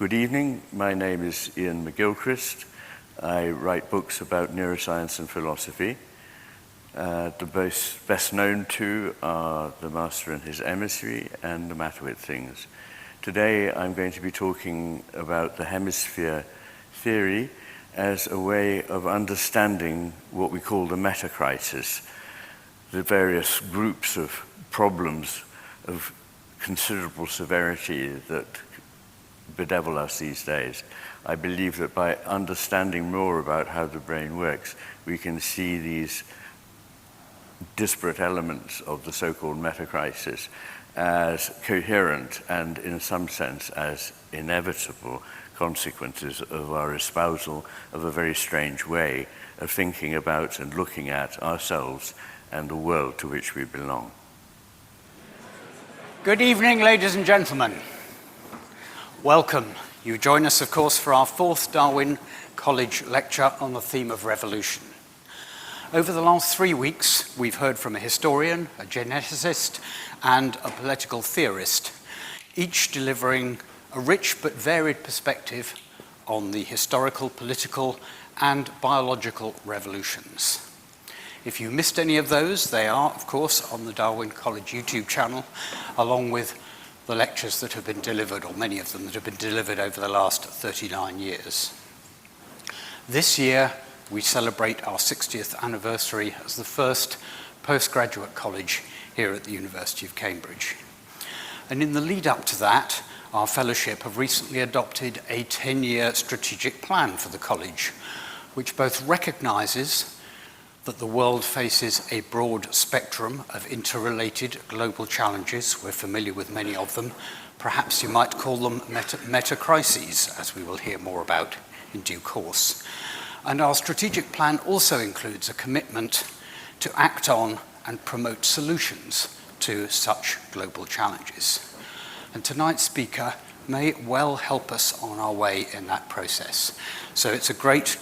Good evening, my name is Iain McGilchrist. I write books about neuroscience and philosophy. The best known two are The Master and His Hemisphere and The Matter with Things. Today I'm going to be talking about the Hemisphere theory as a way of understanding what we call the metacrisis, the various groups of problems of considerable severity that bedevil us these days. I believe that by understanding more about how the brain works, we can see these disparate elements of the so-called metacrisis as coherent and, in some sense, as inevitable consequences of our espousal of a very strange way of thinking about and looking at ourselves and the world to which we belong. Good evening, ladies and gentlemen. Welcome. You join us, of course, for our fourth Darwin College lecture on the theme of revolution. Over the last 3 weeks, we've heard from a historian, a geneticist, and a political theorist, each delivering a rich but varied perspective on the historical, political, and biological revolutions. If you missed any of those, they are, of course, on the Darwin College YouTube channel, along with the lectures that have been delivered, or many of them that have been delivered over the last 39 years. This year, we celebrate our 60th anniversary as the first postgraduate college here at the University of Cambridge. And in the lead up to that, our fellowship have recently adopted a 10-year strategic plan for the college, which both recognises that the world faces a broad spectrum of interrelated global challenges. We're familiar with many of them. Perhaps you might call them meta-crises, as we will hear more about in due course. And our strategic plan also includes a commitment to act on and promote solutions to such global challenges. And tonight's speaker may well help us on our way in that process. So it's a great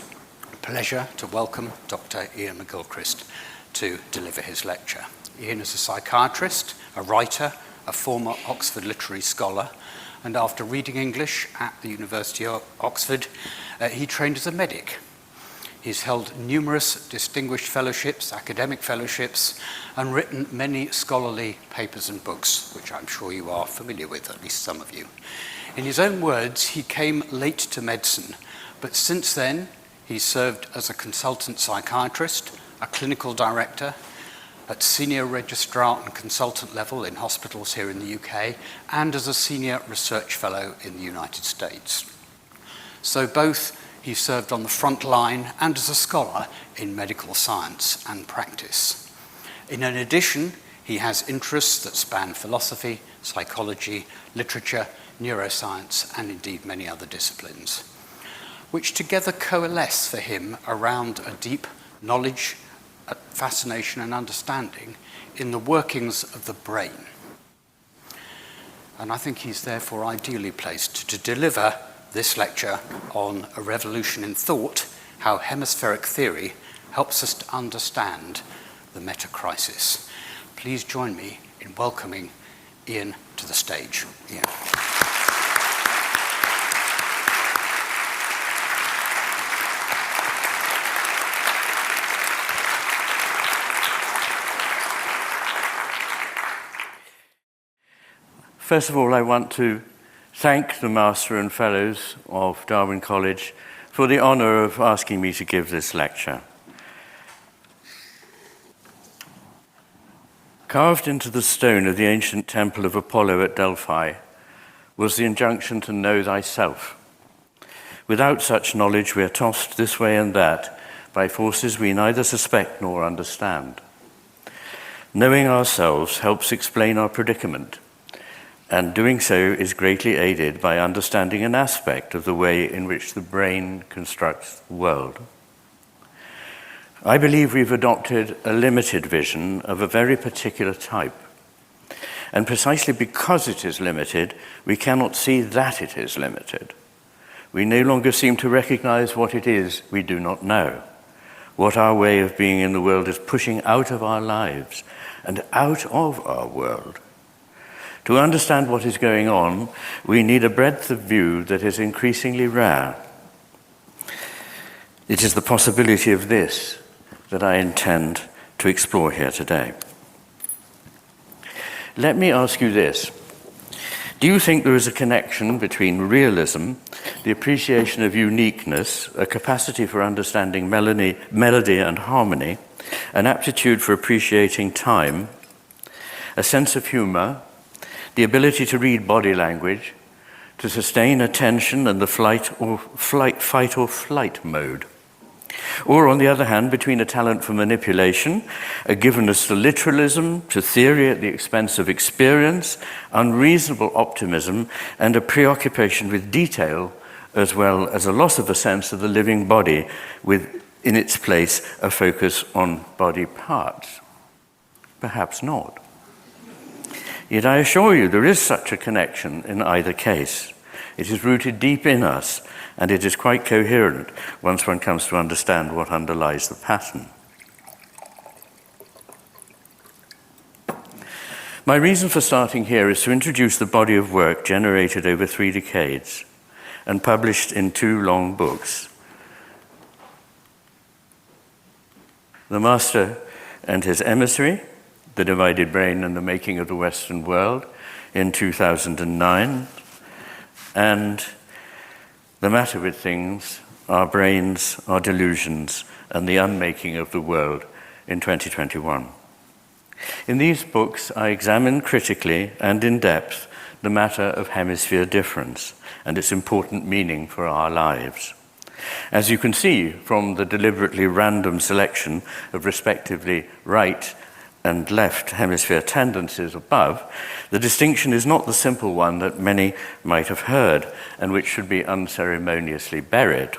pleasure to welcome Dr. Iain McGilchrist to deliver his lecture. Iain is a psychiatrist, a writer, a former Oxford literary scholar, and after reading English at the University of Oxford, he trained as a medic. He's held numerous distinguished fellowships, academic fellowships, and written many scholarly papers and books, which I'm sure you are familiar with, at least some of you. In his own words, he came late to medicine, but since then, he served as a consultant psychiatrist, a clinical director, at senior registrar and consultant level in hospitals here in the UK, and as a senior research fellow in the United States. So both he served on the front line and as a scholar in medical science and practice. In addition, he has interests that span philosophy, psychology, literature, neuroscience, and indeed many other disciplines, which together coalesce for him around a deep knowledge, fascination, and understanding in the workings of the brain. And I think he's therefore ideally placed to deliver this lecture on a revolution in thought, how hemispheric theory helps us to understand the metacrisis. Please join me in welcoming Iain to the stage. Iain. First of all, I want to thank the Master and Fellows of Darwin College for the honor of asking me to give this lecture. Carved into the stone of the ancient temple of Apollo at Delphi was the injunction to know thyself. Without such knowledge, we are tossed this way and that by forces we neither suspect nor understand. Knowing ourselves helps explain our predicament, and doing so is greatly aided by understanding an aspect of the way in which the brain constructs the world. I believe we've adopted a limited vision of a very particular type. And precisely because it is limited, we cannot see that it is limited. We no longer seem to recognize what it is we do not know, what our way of being in the world is pushing out of our lives and out of our world. To understand what is going on, we need a breadth of view that is increasingly rare. It is the possibility of this that I intend to explore here today. Let me ask you this. Do you think there is a connection between realism, the appreciation of uniqueness, a capacity for understanding melody and harmony, an aptitude for appreciating time, a sense of humor, the ability to read body language, to sustain attention and the fight or flight mode? Or, on the other hand, between a talent for manipulation, a givenness to literalism, to theory at the expense of experience, unreasonable optimism, and a preoccupation with detail, as well as a loss of a sense of the living body, with, in its place, a focus on body parts? Perhaps not. Yet I assure you there is such a connection in either case. It is rooted deep in us, and it is quite coherent once one comes to understand what underlies the pattern. My reason for starting here is to introduce the body of work generated over 3 decades and published in 2 long books. The Master and His Emissary, The Divided Brain and the Making of the Western World, in 2009, and The Matter with Things, Our Brains, Our Delusions, and the Unmaking of the World, in 2021. In these books, I examine critically and in depth the matter of hemisphere difference and its important meaning for our lives. As you can see from the deliberately random selection of respectively right and left hemisphere tendencies above, the distinction is not the simple one that many might have heard and which should be unceremoniously buried.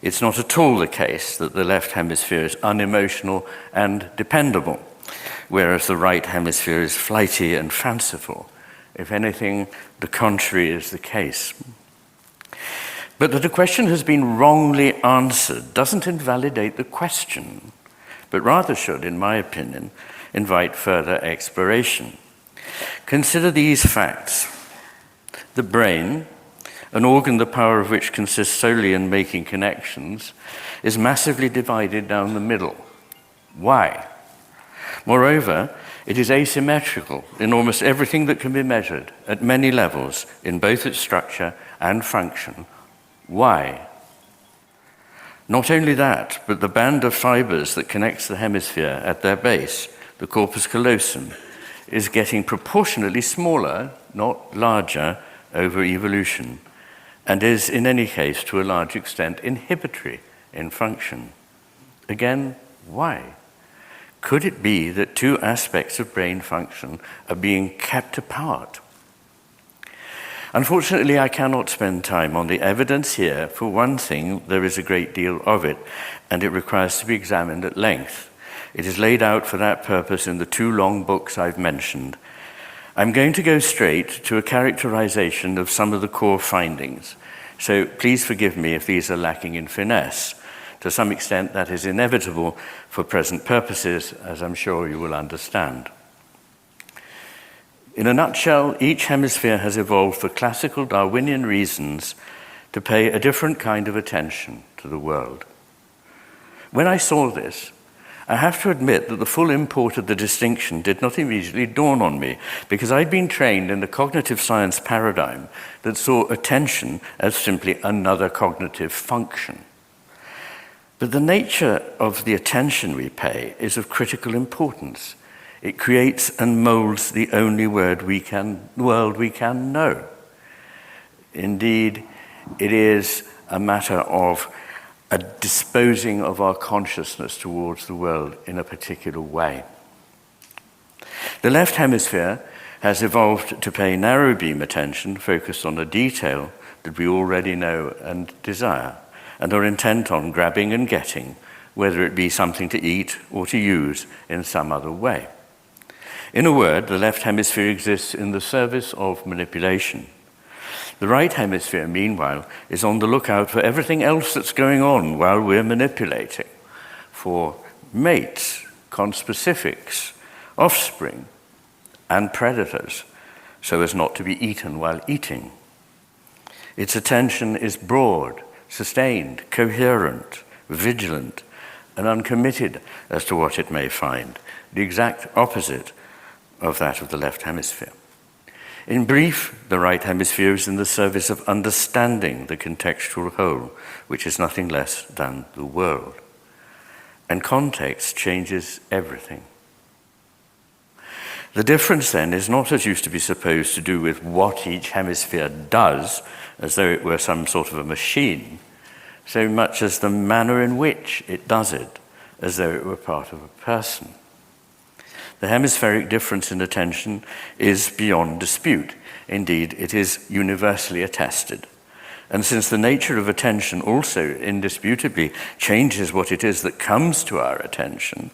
It's not at all the case that the left hemisphere is unemotional and dependable, whereas the right hemisphere is flighty and fanciful. If anything, the contrary is the case. But that a question has been wrongly answered doesn't invalidate the question, but rather should, in my opinion, invite further exploration. Consider these facts. The brain, an organ the power of which consists solely in making connections, is massively divided down the middle. Why? Moreover, it is asymmetrical in almost everything that can be measured at many levels in both its structure and function. Why? Not only that, but the band of fibers that connects the hemisphere at their base, the corpus callosum, is getting proportionately smaller, not larger, over evolution, and is, in any case, to a large extent, inhibitory in function. Again, why? Could it be that 2 aspects of brain function are being kept apart? Unfortunately, I cannot spend time on the evidence here. For one thing, there is a great deal of it, and it requires to be examined at length. It is laid out for that purpose in the 2 long books I've mentioned. I'm going to go straight to a characterization of some of the core findings, so please forgive me if these are lacking in finesse. To some extent, that is inevitable for present purposes, as I'm sure you will understand. In a nutshell, each hemisphere has evolved for classical Darwinian reasons to pay a different kind of attention to the world. When I saw this, I have to admit that the full import of the distinction did not immediately dawn on me, because I'd been trained in the cognitive science paradigm that saw attention as simply another cognitive function. But the nature of the attention we pay is of critical importance. It creates and molds the only world we can know. Indeed, it is a matter of a disposing of our consciousness towards the world in a particular way. The left hemisphere has evolved to pay narrow beam attention, focused on a detail that we already know and desire, and are intent on grabbing and getting, whether it be something to eat or to use in some other way. In a word, the left hemisphere exists in the service of manipulation. The right hemisphere, meanwhile, is on the lookout for everything else that's going on while we're manipulating, for mates, conspecifics, offspring, and predators, so as not to be eaten while eating. Its attention is broad, sustained, coherent, vigilant, and uncommitted as to what it may find, the exact opposite of that of the left hemisphere. In brief, the right hemisphere is in the service of understanding the contextual whole, which is nothing less than the world. And context changes everything. The difference then is not, as used to be supposed, to do with what each hemisphere does, as though it were some sort of a machine, so much as the manner in which it does it, as though it were part of a person. The hemispheric difference in attention is beyond dispute. Indeed, it is universally attested. And since the nature of attention also indisputably changes what it is that comes to our attention,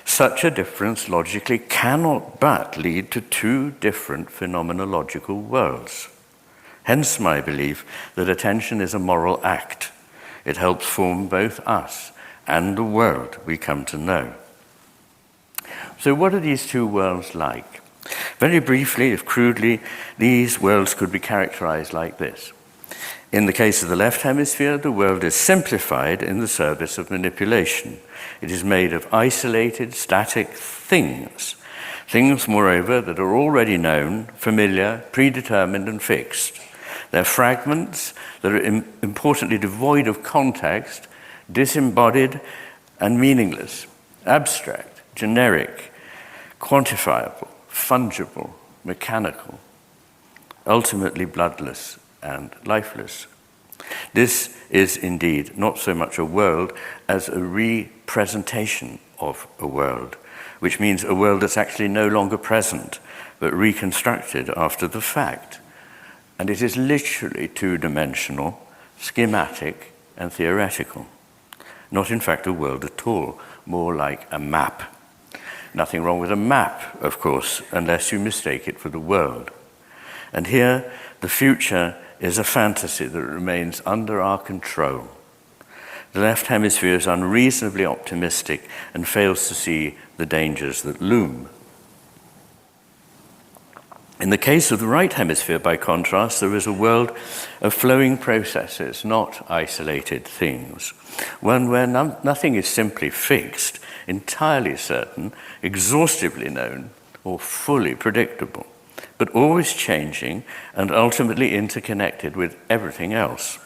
such a difference logically cannot but lead to two different phenomenological worlds. Hence my belief that attention is a moral act. It helps form both us and the world we come to know. So what are these two worlds like? Very briefly, if crudely, these worlds could be characterized like this. In the case of the left hemisphere, the world is simplified in the service of manipulation. It is made of isolated, static things. Things, moreover, that are already known, familiar, predetermined, and fixed. They're fragments that are importantly devoid of context, disembodied, and meaningless, abstract, generic, quantifiable, fungible, mechanical, ultimately bloodless and lifeless. This is indeed not so much a world as a representation of a world, which means a world that's actually no longer present, but reconstructed after the fact. And it is literally two-dimensional, schematic, and theoretical. Not in fact a world at all, more like a map. Nothing wrong with a map, of course, unless you mistake it for the world. And here, the future is a fantasy that remains under our control. The left hemisphere is unreasonably optimistic and fails to see the dangers that loom. In the case of the right hemisphere, by contrast, there is a world of flowing processes, not isolated things. One where nothing is simply fixed, entirely certain, exhaustively known, or fully predictable, but always changing and ultimately interconnected with everything else.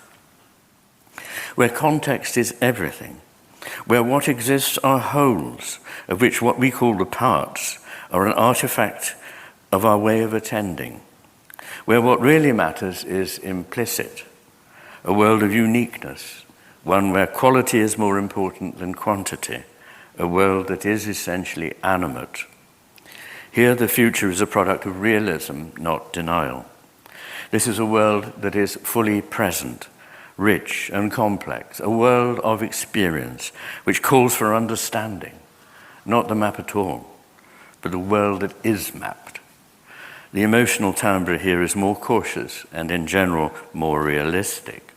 Where context is everything, where what exists are wholes, of which what we call the parts are an artifact of our way of attending, where what really matters is implicit, a world of uniqueness, one where quality is more important than quantity, a world that is essentially animate. Here the future is a product of realism, not denial. This is a world that is fully present, rich and complex, a world of experience which calls for understanding, not the map at all, but a world that is mapped. The emotional timbre here is more cautious and in general more realistic.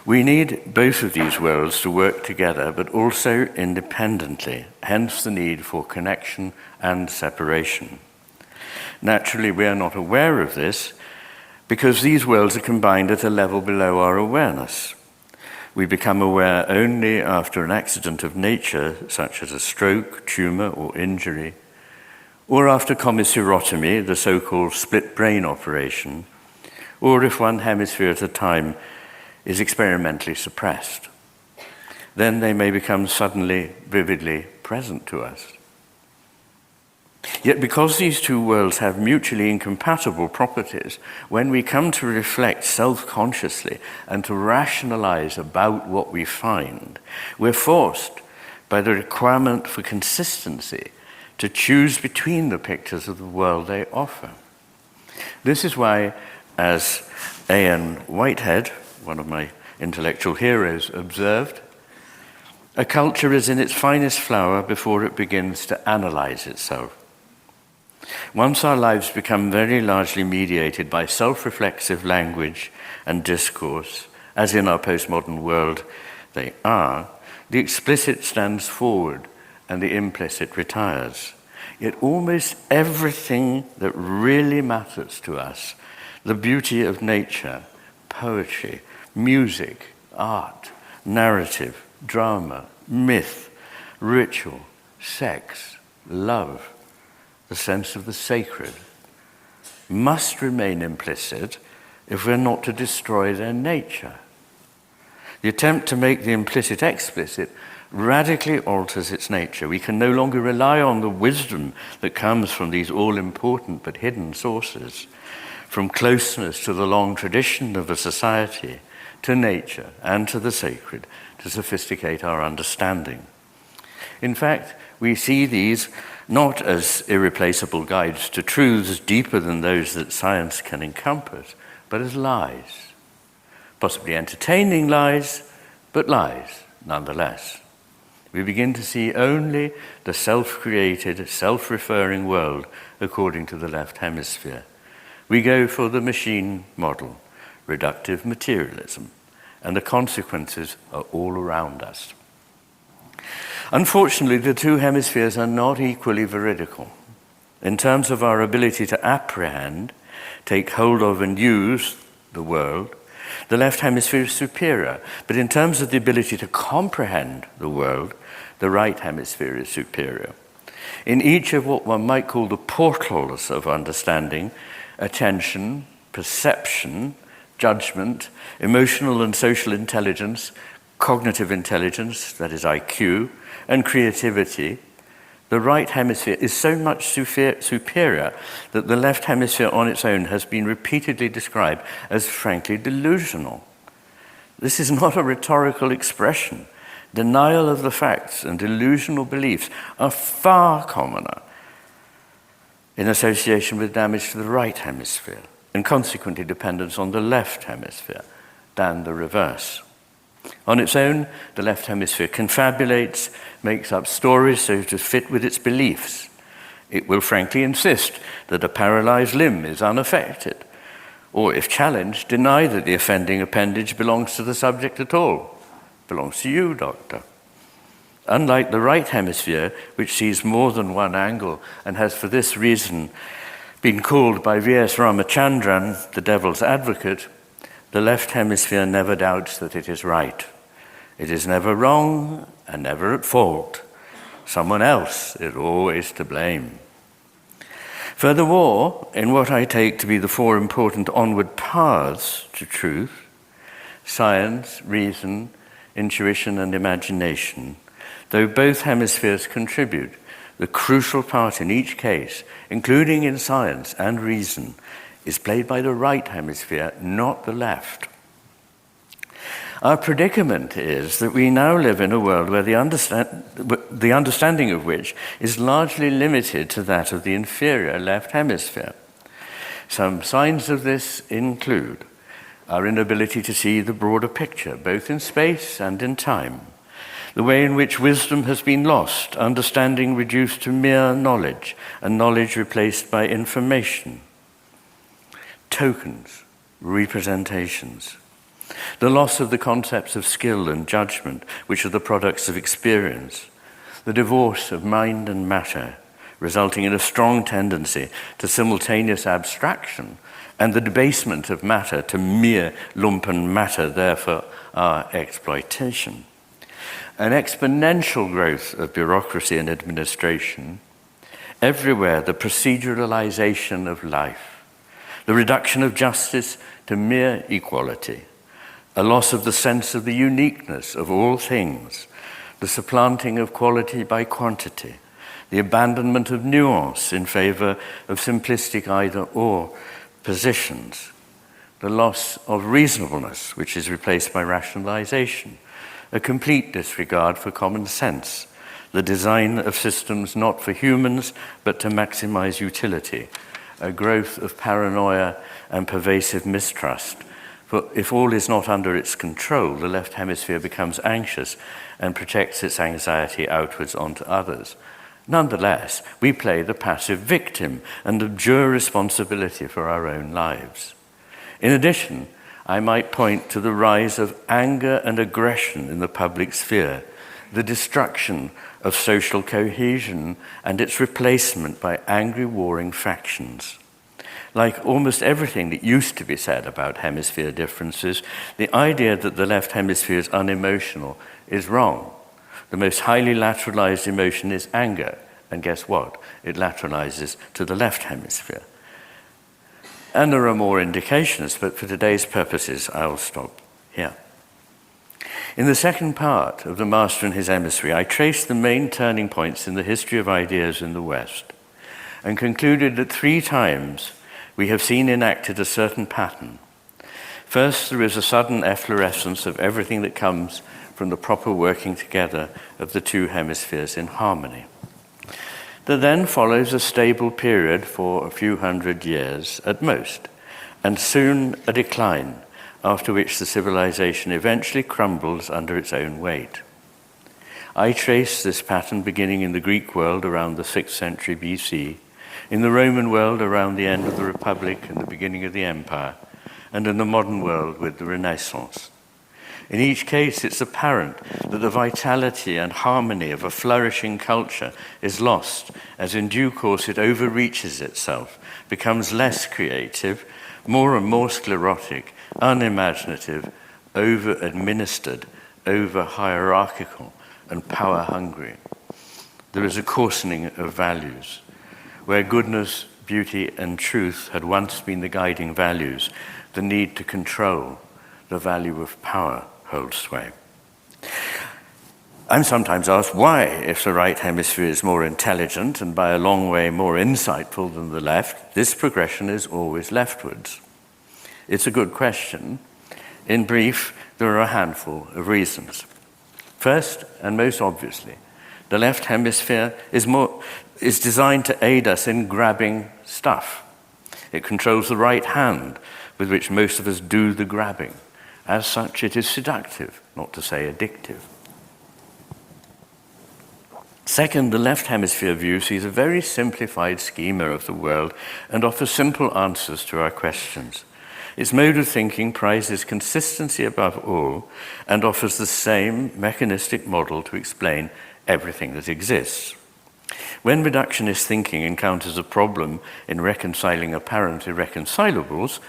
We need both of these worlds to work together, but also independently, hence the need for connection and separation. Naturally, we are not aware of this because these worlds are combined at a level below our awareness. We become aware only after an accident of nature, such as a stroke, tumor, or injury, or after commissurotomy, the so-called split brain operation, or if one hemisphere at a time is experimentally suppressed. Then they may become suddenly, vividly present to us. Yet because these two worlds have mutually incompatible properties, when we come to reflect self-consciously and to rationalize about what we find, we're forced by the requirement for consistency to choose between the pictures of the world they offer. This is why, as Iain Whitehead, one of my intellectual heroes, observed, a culture is in its finest flower before it begins to analyze itself. Once our lives become very largely mediated by self-reflexive language and discourse, as in our postmodern world they are, the explicit stands forward and the implicit retires. Yet almost everything that really matters to us, the beauty of nature, poetry, music, art, narrative, drama, myth, ritual, sex, love, the sense of the sacred, must remain implicit if we're not to destroy their nature. The attempt to make the implicit explicit radically alters its nature. We can no longer rely on the wisdom that comes from these all-important but hidden sources, from closeness to the long tradition of a society, to nature and to the sacred, to sophisticate our understanding. In fact, we see these not as irreplaceable guides to truths deeper than those that science can encompass, but as lies. Possibly entertaining lies, but lies nonetheless. We begin to see only the self-created, self-referring world according to the left hemisphere. We go for the machine model, reductive materialism, and the consequences are all around us. Unfortunately, the two hemispheres are not equally veridical. In terms of our ability to apprehend, take hold of and use the world, the left hemisphere is superior. But in terms of the ability to comprehend the world, the right hemisphere is superior. In each of what one might call the portals of understanding, attention, perception, judgment, emotional and social intelligence, cognitive intelligence, that is IQ, and creativity, the right hemisphere is so much superior that the left hemisphere on its own has been repeatedly described as frankly delusional. This is not a rhetorical expression. Denial of the facts and delusional beliefs are far commoner in association with damage to the right hemisphere, and consequently dependence on the left hemisphere, than the reverse. On its own, the left hemisphere confabulates, makes up stories so to fit with its beliefs. It will frankly insist that a paralyzed limb is unaffected, or if challenged, deny that the offending appendage belongs to the subject at all. Belongs to you, doctor. Unlike the right hemisphere, which sees more than one angle and has for this reason been called by V.S. Ramachandran the devil's advocate, the left hemisphere never doubts that it is right. It is never wrong and never at fault. Someone else is always to blame. Furthermore, in what I take to be the four important onward paths to truth, science, reason, intuition, and imagination, though both hemispheres contribute, the crucial part in each case, including in science and reason, is played by the right hemisphere, not the left. Our predicament is that we now live in a world where the understanding of which is largely limited to that of the inferior left hemisphere. Some signs of this include our inability to see the broader picture, both in space and in time, the way in which wisdom has been lost, understanding reduced to mere knowledge, and knowledge replaced by information, tokens, representations, the loss of the concepts of skill and judgment, which are the products of experience, the divorce of mind and matter, resulting in a strong tendency to simultaneous abstraction, and the debasement of matter to mere lumpen matter, therefore our exploitation. An exponential growth of bureaucracy and administration, everywhere the proceduralization of life, the reduction of justice to mere equality, a loss of the sense of the uniqueness of all things, the supplanting of quality by quantity, the abandonment of nuance in favor of simplistic either-or positions, the loss of reasonableness, which is replaced by rationalization, a complete disregard for common sense, the design of systems not for humans but to maximize utility, a growth of paranoia and pervasive mistrust. For if all is not under its control, the left hemisphere becomes anxious and projects its anxiety outwards onto others. Nonetheless, we play the passive victim and abjure responsibility for our own lives. In addition, I might point to the rise of anger and aggression in the public sphere, the destruction of social cohesion and its replacement by angry warring factions. Like almost everything that used to be said about hemisphere differences, the idea that the left hemisphere is unemotional is wrong. The most highly lateralized emotion is anger, and guess what? It lateralizes to the left hemisphere. And there are more indications, but for today's purposes, I'll stop here. In the second part of The Master and His Emissary, I traced the main turning points in the history of ideas in the West and concluded that 3 times we have seen enacted a certain pattern. First, there is a sudden efflorescence of everything that comes from the proper working together of the 2 hemispheres in harmony. There then follows a stable period for a few hundred years at most, and soon a decline, after which the civilization eventually crumbles under its own weight. I trace this pattern beginning in the Greek world around the 6th century BC, in the Roman world around the end of the Republic and the beginning of the Empire, and in the modern world with the Renaissance. In each case, it's apparent that the vitality and harmony of a flourishing culture is lost as in due course it overreaches itself, becomes less creative, more and more sclerotic, unimaginative, over-administered, over-hierarchical, and power-hungry. There is a coarsening of values. Where goodness, beauty, and truth had once been the guiding values, the need to control, the value of power, holds sway. I'm sometimes asked why, if the right hemisphere is more intelligent and by a long way more insightful than the left, this progression is always leftwards. It's a good question. In brief, there are a handful of reasons. First, and most obviously, the left hemisphere is designed to aid us in grabbing stuff. It controls the right hand with which most of us do the grabbing. As such, it is seductive, not to say addictive. Second, the left hemisphere view sees a very simplified schema of the world and offers simple answers to our questions. Its mode of thinking prizes consistency above all and offers the same mechanistic model to explain everything that exists. When reductionist thinking encounters a problem in reconciling apparent irreconcilables,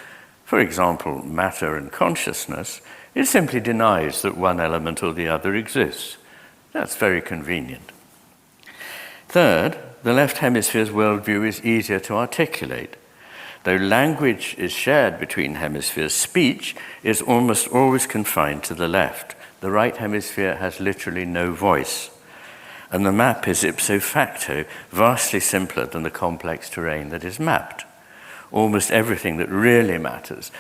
for example, matter and consciousness, it simply denies that one element or the other exists. That's very convenient. Third, the left hemisphere's worldview is easier to articulate. Though language is shared between hemispheres, speech is almost always confined to the left. The right hemisphere has literally no voice. And the map is ipso facto vastly simpler than the complex terrain that is mapped. Almost everything that really matters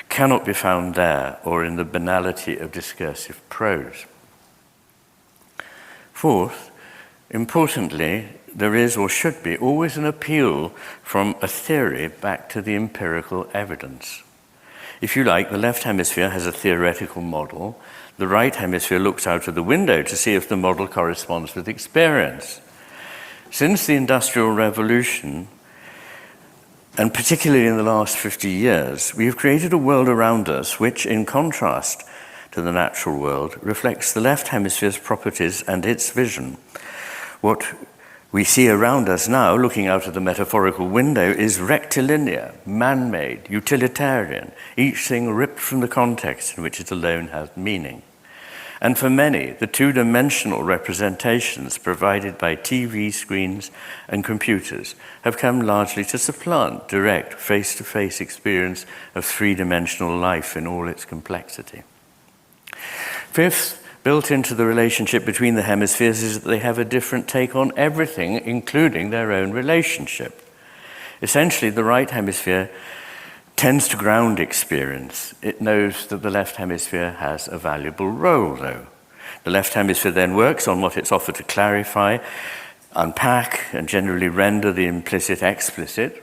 cannot be found there or in the banality of discursive prose. Fourth, importantly, there is or should be always an appeal from a theory back to the empirical evidence. If you like, the left hemisphere has a theoretical model. The right hemisphere looks out of the window to see if the model corresponds with experience. Since the Industrial Revolution, and particularly in the last 50 years, we have created a world around us which, in contrast to the natural world, reflects the left hemisphere's properties and its vision. What we see around us now, looking out of the metaphorical window, is rectilinear, man-made, utilitarian, each thing ripped from the context in which it alone has meaning. And for many, the two-dimensional representations provided by TV screens and computers have come largely to supplant direct, face-to-face experience of three-dimensional life in all its complexity. Fifth, built into the relationship between the hemispheres is that they have a different take on everything, including their own relationship. Essentially, the right hemisphere tends to ground experience. It knows that the left hemisphere has a valuable role, though. The left hemisphere then works on what it's offered to clarify, unpack, and generally render the implicit explicit.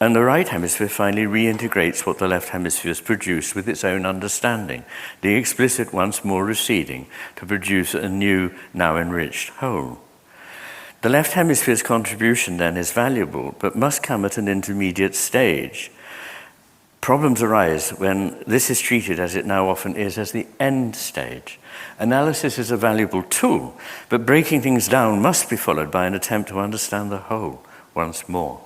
And the right hemisphere finally reintegrates what the left hemisphere has produced with its own understanding, the explicit once more receding to produce a new, now enriched whole. The left hemisphere's contribution then is valuable, but must come at an intermediate stage. Problems arise when this is treated, as it now often is, as the end stage. Analysis is a valuable tool, but breaking things down must be followed by an attempt to understand the whole once more.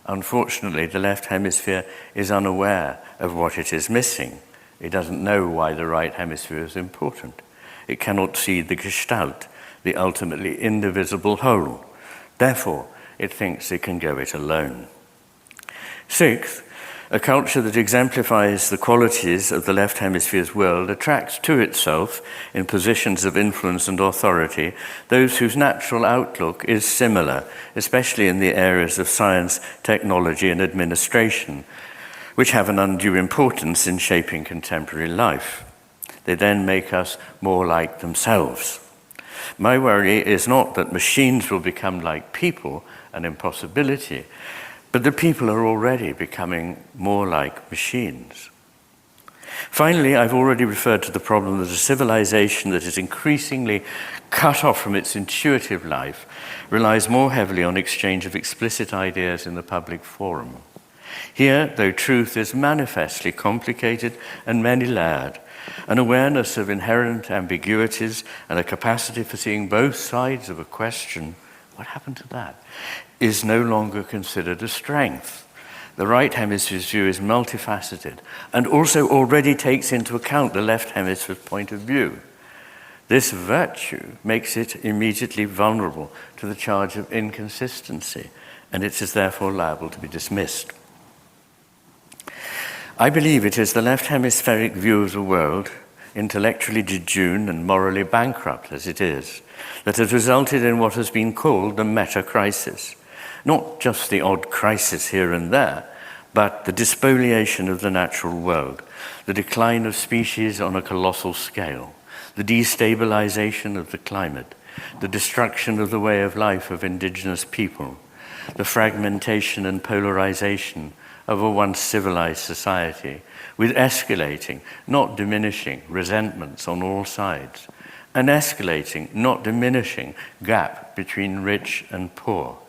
Unfortunately, the left hemisphere is unaware of what it is missing. It doesn't know why the right hemisphere is important. It cannot see the gestalt, the ultimately indivisible whole. Therefore, it thinks it can go it alone. Sixth, a culture that exemplifies the qualities of the left hemisphere's world attracts to itself, in positions of influence and authority, those whose natural outlook is similar, especially in the areas of science, technology, and administration, which have an undue importance in shaping contemporary life. They then make us more like themselves. My worry is not that machines will become like people, an impossibility, but the people are already becoming more like machines. Finally, I've already referred to the problem that a civilization that is increasingly cut off from its intuitive life relies more heavily on exchange of explicit ideas in the public forum. Here, though truth is manifestly complicated and many-layered, an awareness of inherent ambiguities and a capacity for seeing both sides of a question, what happened to that, is no longer considered a strength. The right hemisphere's view is multifaceted and also already takes into account the left hemisphere's point of view. This virtue makes it immediately vulnerable to the charge of inconsistency, and it is therefore liable to be dismissed. I believe it is the left hemispheric view of the world, intellectually jejune and morally bankrupt as it is, that has resulted in what has been called the metacrisis. Not just the odd crisis here and there, but the despoliation of the natural world, the decline of species on a colossal scale, the destabilization of the climate, the destruction of the way of life of indigenous people, the fragmentation and polarization of a once civilized society, with escalating, not diminishing, resentments on all sides, an escalating, not diminishing, gap between rich and poor,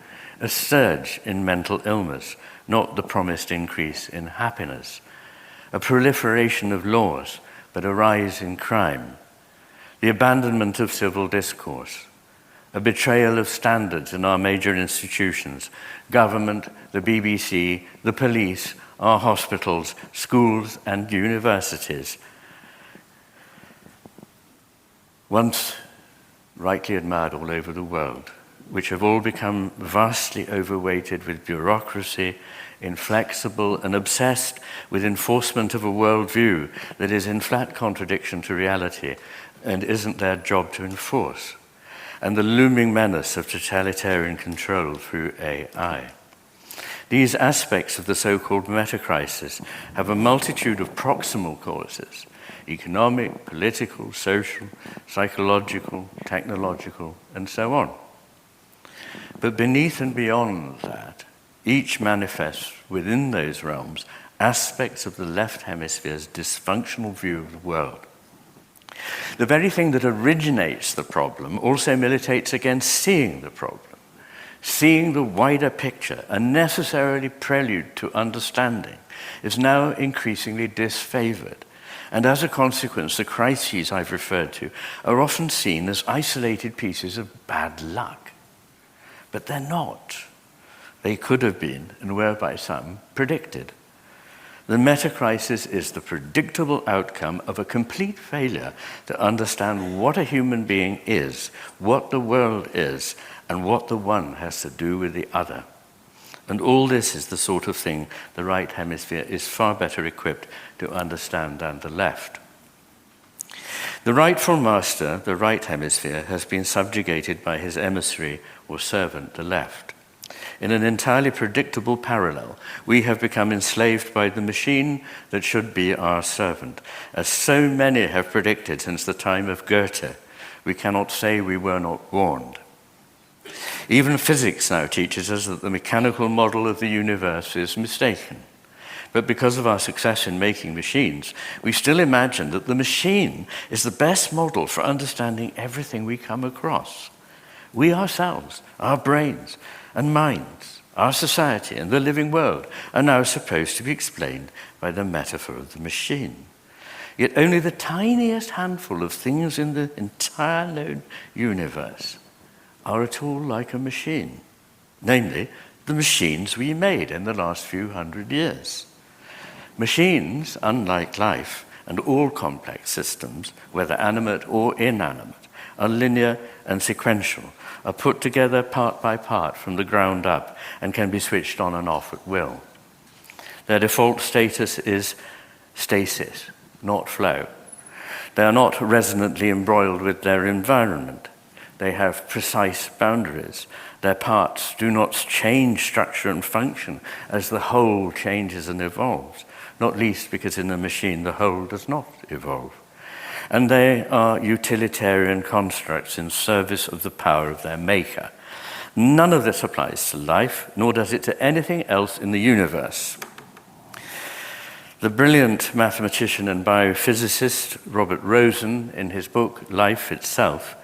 a surge in mental illness, not the promised increase in happiness, a proliferation of laws, but a rise in crime, the abandonment of civil discourse, a betrayal of standards in our major institutions, government, the BBC, the police, our hospitals, schools, and universities. Once rightly admired all over the world, which have all become vastly overweighted with bureaucracy, inflexible and obsessed with enforcement of a worldview that is in flat contradiction to reality and isn't their job to enforce, and the looming menace of totalitarian control through AI. These aspects of the so-called metacrisis have a multitude of proximal causes: economic, political, social, psychological, technological, and so on. But beneath and beyond that, each manifests within those realms aspects of the left hemisphere's dysfunctional view of the world. The very thing that originates the problem also militates against seeing the problem. Seeing the wider picture, a necessarily prelude to understanding, is now increasingly disfavored. And as a consequence, the crises I've referred to are often seen as isolated pieces of bad luck. But they're not. They could have been, and were by some, predicted. The metacrisis is the predictable outcome of a complete failure to understand what a human being is, what the world is, and what the one has to do with the other. And all this is the sort of thing the right hemisphere is far better equipped to understand than the left. The rightful master, the right hemisphere, has been subjugated by his emissary or servant, the left. In an entirely predictable parallel, we have become enslaved by the machine that should be our servant. As so many have predicted since the time of Goethe, we cannot say we were not warned. Even physics now teaches us that the mechanical model of the universe is mistaken. But because of our success in making machines, we still imagine that the machine is the best model for understanding everything we come across. We ourselves, our brains and minds, Our society and the living world are now supposed to be explained by the metaphor of the machine. Yet only the tiniest handful of things in the entire known universe are at all like a machine, namely, the machines we made in the last few hundred years. Machines, unlike life and all complex systems, whether animate or inanimate, are linear and sequential, are put together part by part from the ground up and can be switched on and off at will. Their default status is stasis, not flow. They are not resonantly embroiled with their environment. They have precise boundaries. Their parts do not change structure and function as the whole changes and evolves, not least because in a machine the whole does not evolve. And they are utilitarian constructs in service of the power of their maker. None of this applies to life, nor does it to anything else in the universe. The brilliant mathematician and biophysicist Robert Rosen, in his book Life Itself,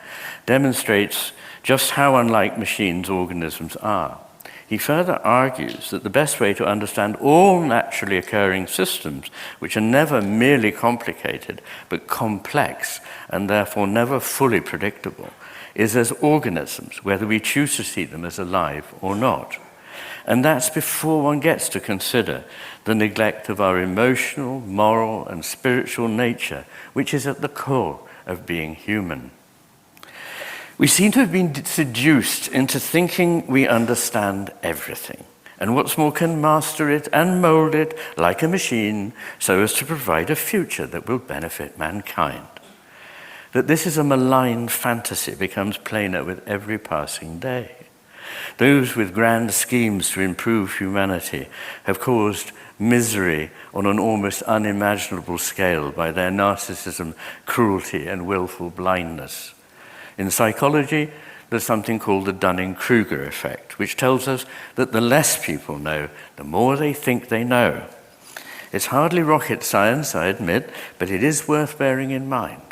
demonstrates just how unlike machines organisms are. He further argues that the best way to understand all naturally occurring systems, which are never merely complicated, but complex, and therefore never fully predictable, is as organisms, whether we choose to see them as alive or not. And that's before one gets to consider the neglect of our emotional, moral, and spiritual nature, which is at the core of being human. We seem to have been seduced into thinking we understand everything, and what's more, can master it and mold it like a machine so as to provide a future that will benefit mankind. That this is a malign fantasy becomes plainer with every passing day. Those with grand schemes to improve humanity have caused misery on an almost unimaginable scale by their narcissism, cruelty, and willful blindness. In psychology, there's something called the Dunning-Kruger effect, which tells us that the less people know, the more they think they know. It's hardly rocket science, I admit, but it is worth bearing in mind.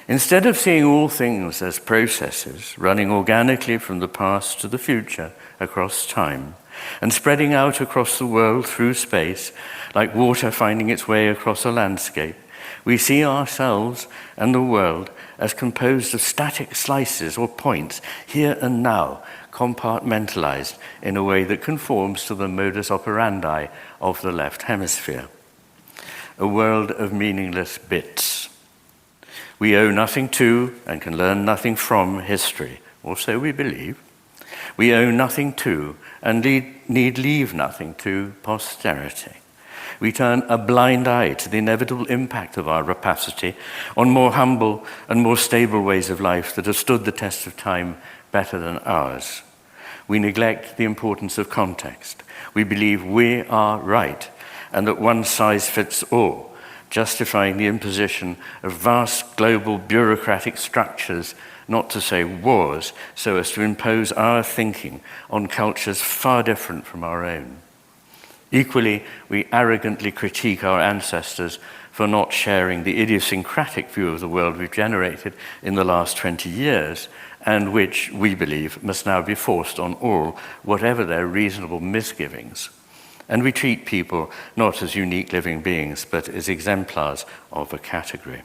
Instead of seeing all things as processes running organically from the past to the future across time, and spreading out across the world through space, like water finding its way across a landscape, we see ourselves and the world as composed of static slices or points, here and now, compartmentalized in a way that conforms to the modus operandi of the left hemisphere. A world of meaningless bits. We owe nothing to and can learn nothing from history, or so we believe. We owe nothing to and need leave nothing to posterity. We turn a blind eye to the inevitable impact of our rapacity on more humble and more stable ways of life that have stood the test of time better than ours. We neglect the importance of context. We believe we are right and that one size fits all, justifying the imposition of vast global bureaucratic structures, not to say wars, so as to impose our thinking on cultures far different from our own. Equally, we arrogantly critique our ancestors for not sharing the idiosyncratic view of the world we've generated in the last 20 years, and which, we believe, must now be forced on all, whatever their reasonable misgivings. And we treat people not as unique living beings, but as exemplars of a category.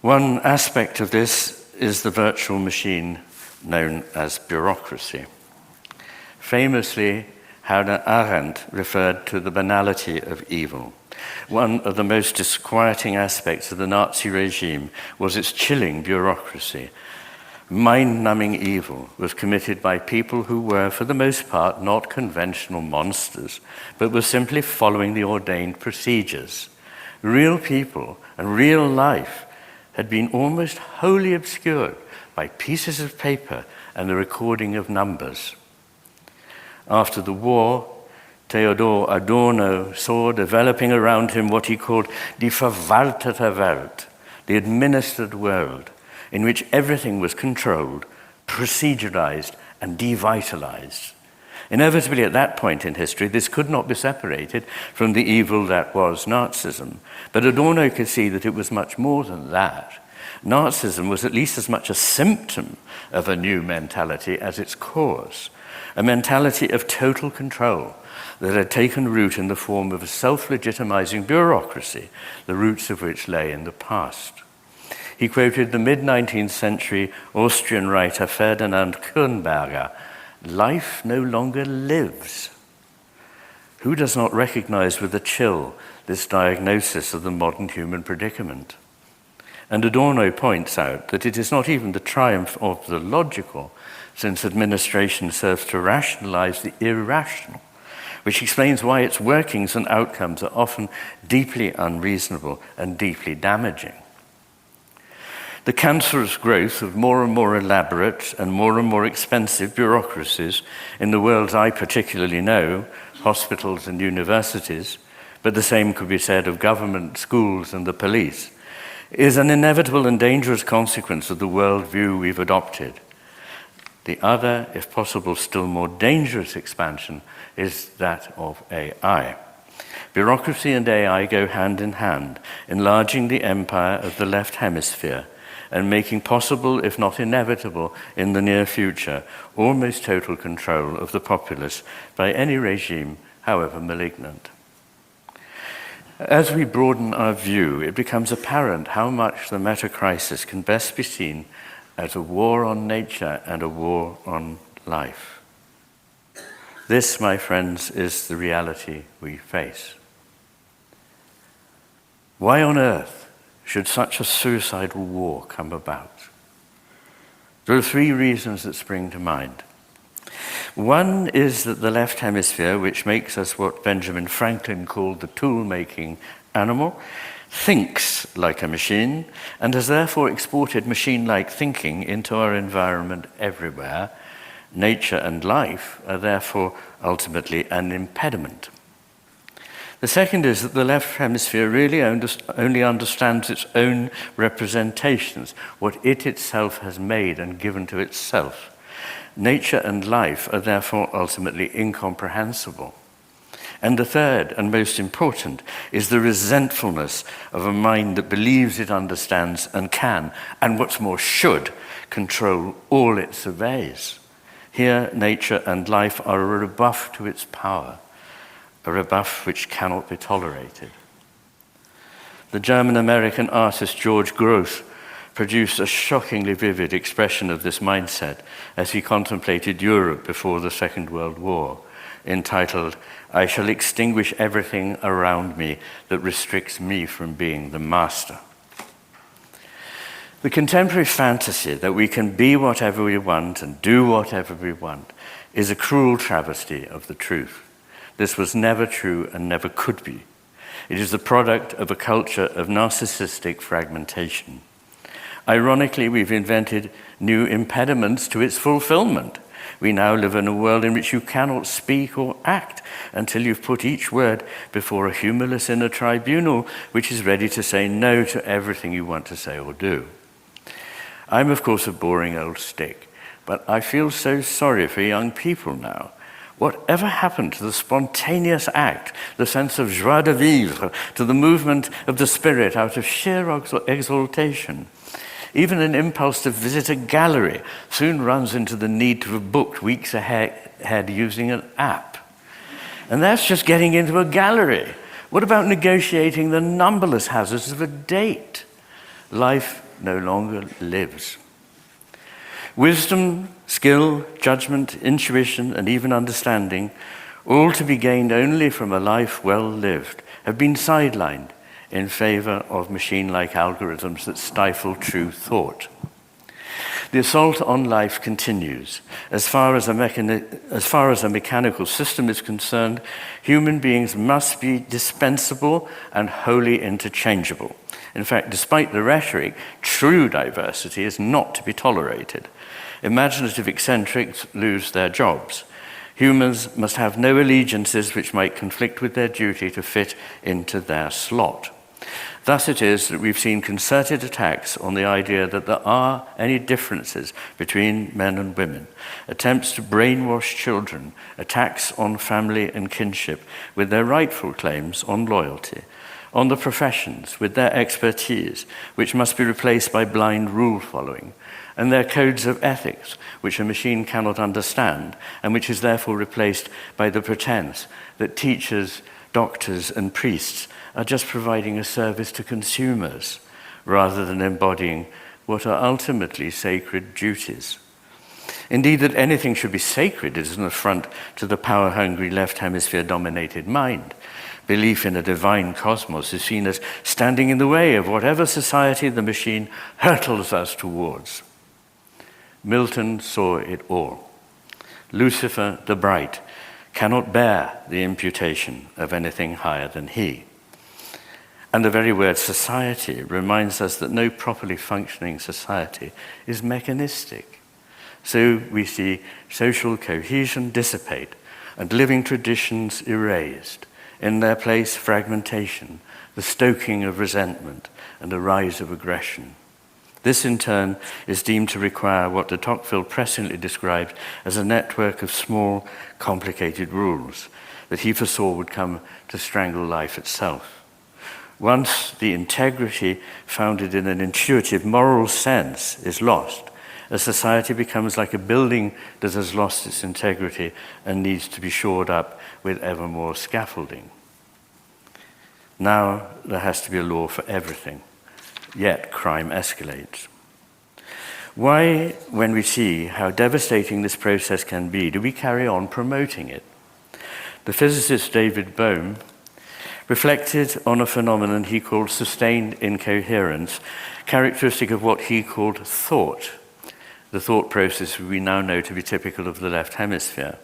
One aspect of this is the virtual machine known as bureaucracy. Famously, Hannah Arendt referred to the banality of evil. One of the most disquieting aspects of the Nazi regime was its chilling bureaucracy. Mind-numbing evil was committed by people who were, for the most part, not conventional monsters, but were simply following the ordained procedures. Real people and real life had been almost wholly obscured by pieces of paper and the recording of numbers. After the war, Theodor Adorno saw developing around him what he called die verwaltete Welt, the administered world, in which everything was controlled, procedurized, and devitalized. Inevitably, at that point in history, this could not be separated from the evil that was Nazism. But Adorno could see that it was much more than that. Nazism was at least as much a symptom of a new mentality as its cause. a mentality of total control that had taken root in the form of a self-legitimizing bureaucracy, the roots of which lay in the past. He quoted the mid-19th century Austrian writer Ferdinand Kernberger, "Life no longer lives." Who does not recognize with a chill this diagnosis of the modern human predicament? And Adorno points out that it is not even the triumph of the logical, since administration serves to rationalize the irrational, which explains why its workings and outcomes are often deeply unreasonable and deeply damaging. The cancerous growth of more and more elaborate and more expensive bureaucracies in the worlds I particularly know, hospitals and universities, but the same could be said of government, schools, and the police, is an inevitable and dangerous consequence of the worldview we've adopted. The other, if possible, still more dangerous expansion is that of AI. Bureaucracy and AI go hand in hand, enlarging the empire of the left hemisphere and making possible, if not inevitable, in the near future, almost total control of the populace by any regime, however malignant. As we broaden our view, it becomes apparent how much the Metacrisis can best be seen as a war on nature and a war on life. This, my friends, is the reality we face. Why on earth should such a suicidal war come about? There are three reasons that spring to mind. One is that the left hemisphere, which makes us what Benjamin Franklin called the tool-making animal, thinks like a machine and has therefore exported machine-like thinking into our environment everywhere. Nature and life are therefore ultimately an impediment. The second is that the left hemisphere really only understands its own representations, what it itself has made and given to itself. Nature and life are therefore ultimately incomprehensible. And the third and most important is the resentfulness of a mind that believes it understands and can, and what's more should, control all it surveys. Here, nature and life are a rebuff to its power, a rebuff which cannot be tolerated. The German-American artist George Grosz produced a shockingly vivid expression of this mindset as he contemplated Europe before the Second World War, entitled, "I shall extinguish everything around me that restricts me from being the master." The contemporary fantasy that we can be whatever we want and do whatever we want is a cruel travesty of the truth. This was never true and never could be. It is the product of a culture of narcissistic fragmentation. Ironically, we've invented new impediments to its fulfillment. We now live in a world in which you cannot speak or act until you've put each word before a humorless inner tribunal which is ready to say no to everything you want to say or do. I'm, of course, a boring old stick, but I feel so sorry for young people now. Whatever happened to the spontaneous act, the sense of joie de vivre, to the movement of the spirit out of sheer exaltation? Even an impulse to visit a gallery soon runs into the need to have booked weeks ahead using an app. And that's just getting into a gallery. What about negotiating the numberless hazards of a date? Life no longer lives. Wisdom, skill, judgment, intuition, and even understanding, all to be gained only from a life well lived, have been sidelined in favor of machine-like algorithms that stifle true thought. The assault on life continues. As far as a mechanical system is concerned, human beings must be dispensable and wholly interchangeable. In fact, despite the rhetoric, true diversity is not to be tolerated. Imaginative eccentrics lose their jobs. Humans must have no allegiances which might conflict with their duty to fit into their slot. Thus it is that we've seen concerted attacks on the idea that there are any differences between men and women, attempts to brainwash children, attacks on family and kinship with their rightful claims on loyalty, on the professions with their expertise, which must be replaced by blind rule-following, and their codes of ethics, which a machine cannot understand, and which is therefore replaced by the pretense that teachers, doctors, and priests are just providing a service to consumers, rather than embodying what are ultimately sacred duties. Indeed, that anything should be sacred is an affront to the power-hungry left hemisphere-dominated mind. Belief in a divine cosmos is seen as standing in the way of whatever society the machine hurtles us towards. Milton saw it all. Lucifer the Bright cannot bear the imputation of anything higher than he. And the very word society reminds us that no properly functioning society is mechanistic. So we see social cohesion dissipate and living traditions erased. In their place, fragmentation, the stoking of resentment, and a rise of aggression. This, in turn, is deemed to require what de Tocqueville presciently described as a network of small, complicated rules that he foresaw would come to strangle life itself. Once the integrity founded in an intuitive moral sense is lost, a society becomes like a building that has lost its integrity and needs to be shored up with ever more scaffolding. Now there has to be a law for everything, yet crime escalates. Why, when we see how devastating this process can be, do we carry on promoting it? The physicist David Bohm reflected on a phenomenon he called sustained incoherence, characteristic of what he called thought, the thought process we now know to be typical of the left hemisphere.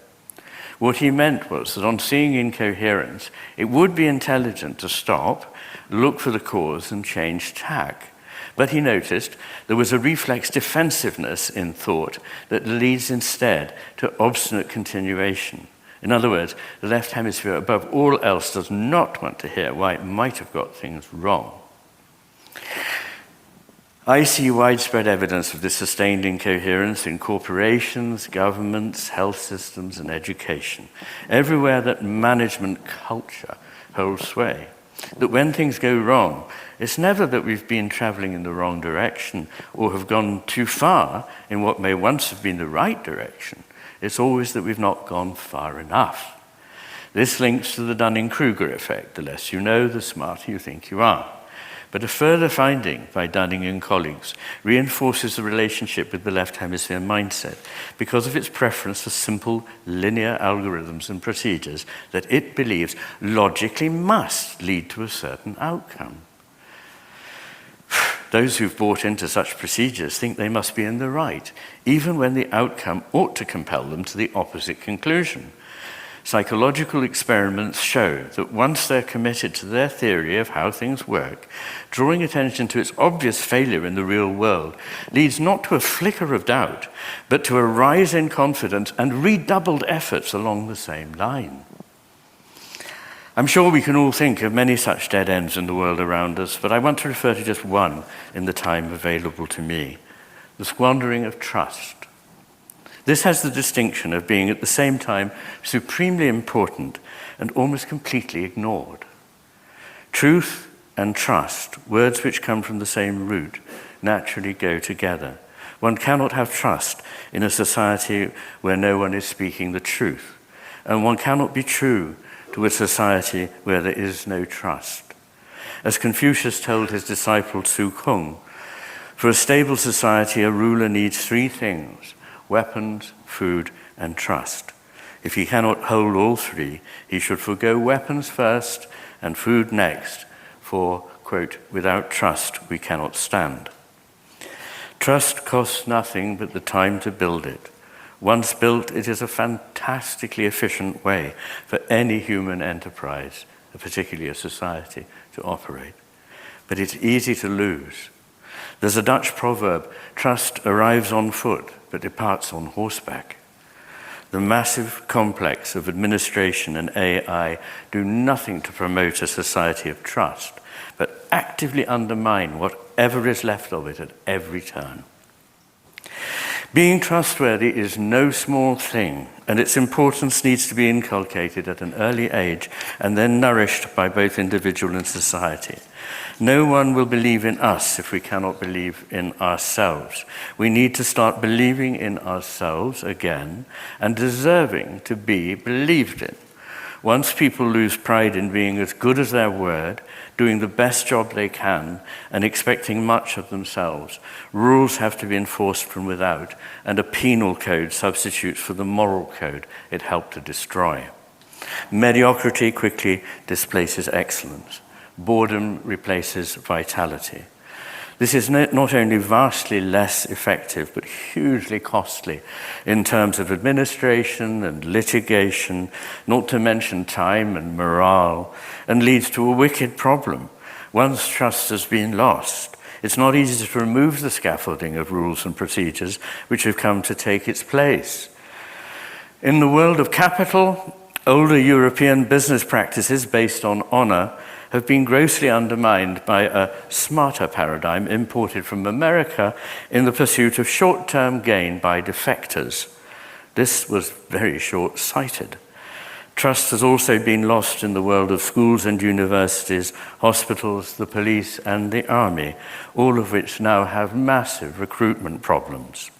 What he meant was that on seeing incoherence, it would be intelligent to stop, look for the cause, and change tack. But he noticed there was a reflex defensiveness in thought that leads instead to obstinate continuation. In other words, the left hemisphere, above all else, does not want to hear why it might have got things wrong. I see widespread evidence of this sustained incoherence in corporations, governments, health systems, and education. Everywhere that management culture holds sway. That when things go wrong, it's never that we've been traveling in the wrong direction or have gone too far in what may once have been the right direction. It's always that we've not gone far enough. This links to the Dunning-Kruger effect. The less you know, the smarter you think you are. But a further finding by Dunning and colleagues reinforces the relationship with the left hemisphere mindset because of its preference for simple linear algorithms and procedures that it believes logically must lead to a certain outcome. Those who've bought into such procedures think they must be in the right, even when the outcome ought to compel them to the opposite conclusion. Psychological experiments show that once they're committed to their theory of how things work, drawing attention to its obvious failure in the real world leads not to a flicker of doubt, but to a rise in confidence and redoubled efforts along the same line. I'm sure we can all think of many such dead ends in the world around us, but I want to refer to just one in the time available to me: the squandering of trust. This has the distinction of being at the same time supremely important and almost completely ignored. Truth and trust, words which come from the same root, naturally go together. One cannot have trust in a society where no one is speaking the truth, and one cannot be true to a society where there is no trust. As Confucius told his disciple Tzu Kung, for a stable society, a ruler needs three things: weapons, food, and trust. If he cannot hold all three, he should forego weapons first and food next, for, quote, without trust we cannot stand. Trust costs nothing but the time to build it. Once built, it is a fantastically efficient way for any human enterprise, particularly a society, to operate. But it's easy to lose. There's a Dutch proverb: trust arrives on foot, but departs on horseback. The massive complex of administration and AI do nothing to promote a society of trust, but actively undermine whatever is left of it at every turn. Being trustworthy is no small thing, and its importance needs to be inculcated at an early age and then nourished by both individual and society. No one will believe in us if we cannot believe in ourselves. We need to start believing in ourselves again and deserving to be believed in. Once people lose pride in being as good as their word, doing the best job they can, and expecting much of themselves, rules have to be enforced from without, and a penal code substitutes for the moral code it helped to destroy. Mediocrity quickly displaces excellence. Boredom replaces vitality. This is not only vastly less effective, but hugely costly in terms of administration and litigation, not to mention time and morale, and leads to a wicked problem. Once trust has been lost, it's not easy to remove the scaffolding of rules and procedures which have come to take its place. In the world of capital, older European business practices based on honor have been grossly undermined by a smarter paradigm imported from America in the pursuit of short-term gain by defectors. This was very short-sighted. Trust has also been lost in the world of schools and universities, hospitals, the police, and the army, all of which now have massive recruitment problems.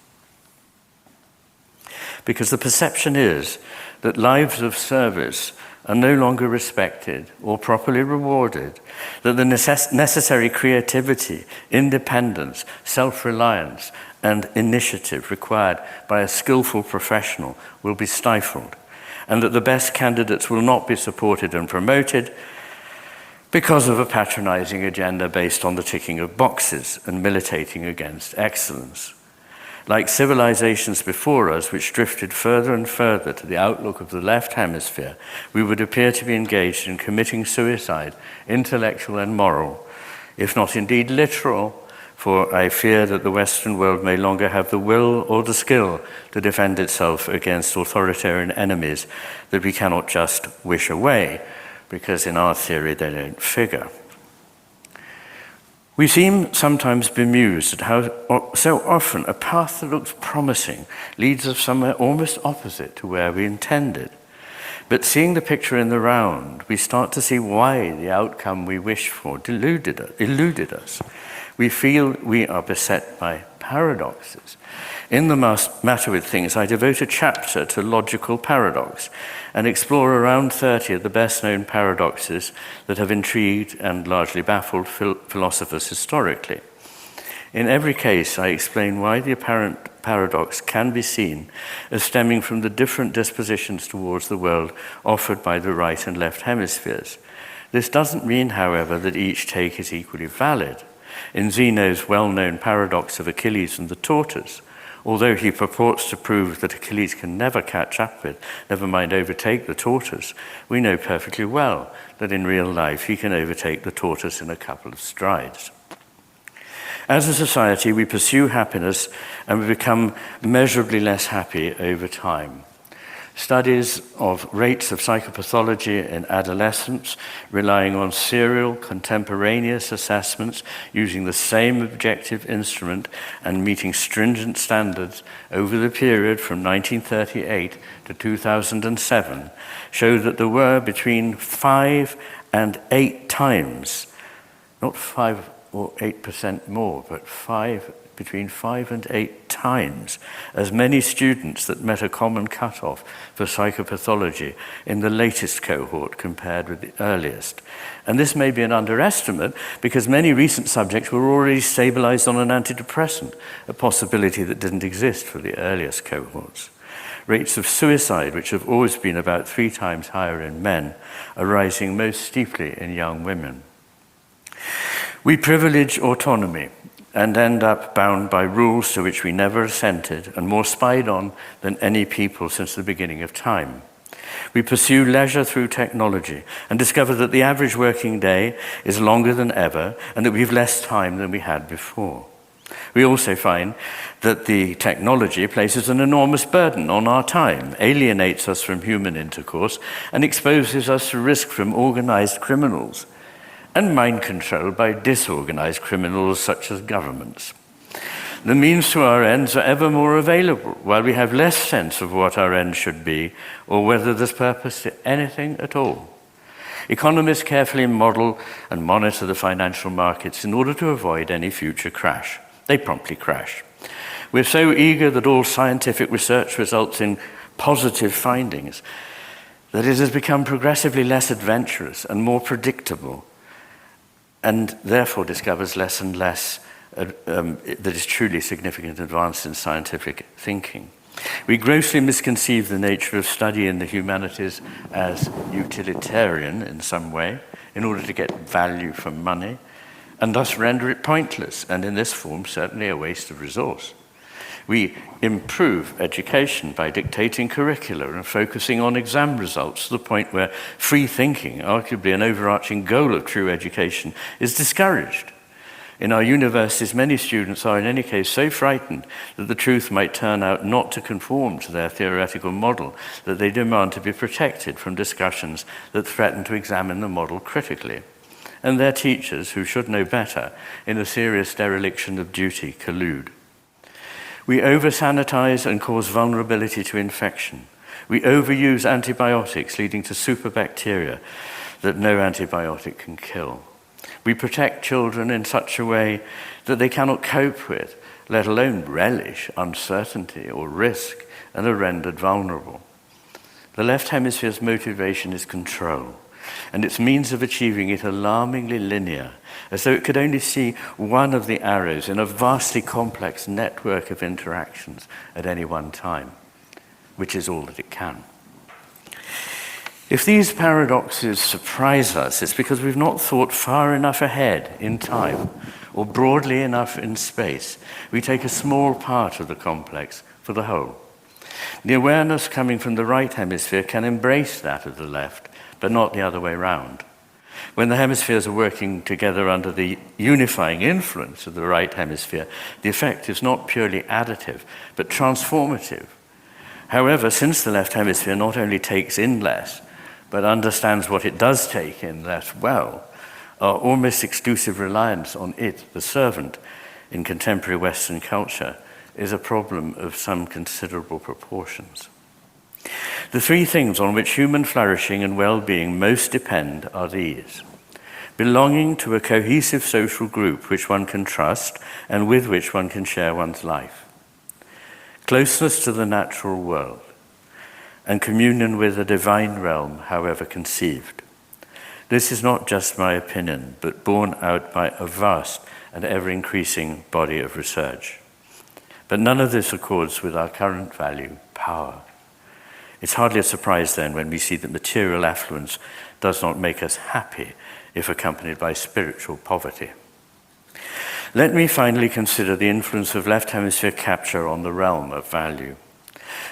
Because the perception is that lives of service are no longer respected or properly rewarded, that the necessary creativity, independence, self-reliance, and initiative required by a skillful professional will be stifled, and that the best candidates will not be supported and promoted because of a patronizing agenda based on the ticking of boxes and militating against excellence. Like civilizations before us, which drifted further and further to the outlook of the left hemisphere, we would appear to be engaged in committing suicide, intellectual and moral, if not indeed literal, for I fear that the Western world may longer have the will or the skill to defend itself against authoritarian enemies that we cannot just wish away, because in our theory they don't figure. We seem sometimes bemused at how so often a path that looks promising leads us somewhere almost opposite to where we intended. But seeing the picture in the round, we start to see why the outcome we wished for eluded us. We feel we are beset by paradoxes. In The Matter with Things, I devote a chapter to logical paradox and explore around 30 of the best-known paradoxes that have intrigued and largely baffled philosophers historically. In every case, I explain why the apparent paradox can be seen as stemming from the different dispositions towards the world offered by the right and left hemispheres. This doesn't mean, however, that each take is equally valid. In Zeno's well-known paradox of Achilles and the tortoise, although he purports to prove that Achilles can never catch up with, never mind overtake the tortoise, we know perfectly well that in real life he can overtake the tortoise in a couple of strides. As a society, we pursue happiness and we become measurably less happy over time. Studies of rates of psychopathology in adolescents, relying on serial, contemporaneous assessments using the same objective instrument and meeting stringent standards over the period from 1938 to 2007, show that there were between 5 and 8 times, not 5 or 8% more, but between 5 and 8 times as many students that met a common cutoff for psychopathology in the latest cohort compared with the earliest. And this may be an underestimate because many recent subjects were already stabilized on an antidepressant, a possibility that didn't exist for the earliest cohorts. Rates of suicide, which have always been about 3 times higher in men, are rising most steeply in young women. We privilege autonomy and end up bound by rules to which we never assented and more spied on than any people since the beginning of time. We pursue leisure through technology and discover that the average working day is longer than ever and that we have less time than we had before. We also find that the technology places an enormous burden on our time, alienates us from human intercourse, and exposes us to risk from organized criminals and mind control by disorganized criminals such as governments. The means to our ends are ever more available, while we have less sense of what our end should be, or whether there's purpose to anything at all. Economists carefully model and monitor the financial markets in order to avoid any future crash. They promptly crash. We're so eager that all scientific research results in positive findings that it has become progressively less adventurous and more predictable, and therefore discovers less and less that is truly significant advance in scientific thinking. We grossly misconceive the nature of study in the humanities as utilitarian in some way, in order to get value for money, and thus render it pointless, and in this form certainly a waste of resource. We improve education by dictating curricula and focusing on exam results to the point where free thinking, arguably an overarching goal of true education, is discouraged. In our universities, many students are in any case so frightened that the truth might turn out not to conform to their theoretical model that they demand to be protected from discussions that threaten to examine the model critically. And their teachers, who should know better, in a serious dereliction of duty, collude. We over-sanitize and cause vulnerability to infection. We overuse antibiotics, leading to superbacteria that no antibiotic can kill. We protect children in such a way that they cannot cope with, let alone relish, uncertainty or risk, and are rendered vulnerable. The left hemisphere's motivation is control, and its means of achieving it alarmingly linear, as though it could only see one of the arrows in a vastly complex network of interactions at any one time, which is all that it can. If these paradoxes surprise us, it's because we've not thought far enough ahead in time or broadly enough in space. We take a small part of the complex for the whole. The awareness coming from the right hemisphere can embrace that of the left, but not the other way round. When the hemispheres are working together under the unifying influence of the right hemisphere, the effect is not purely additive, but transformative. However, since the left hemisphere not only takes in less, but understands what it does take in less well, our almost exclusive reliance on it, the servant, in contemporary Western culture, is a problem of some considerable proportions. The three things on which human flourishing and well-being most depend are these: belonging to a cohesive social group which one can trust and with which one can share one's life, closeness to the natural world, and communion with a divine realm, however conceived. This is not just my opinion, but borne out by a vast and ever-increasing body of research. But none of this accords with our current value, power. It's hardly a surprise then when we see that material affluence does not make us happy if accompanied by spiritual poverty. Let me finally consider the influence of left hemisphere capture on the realm of value.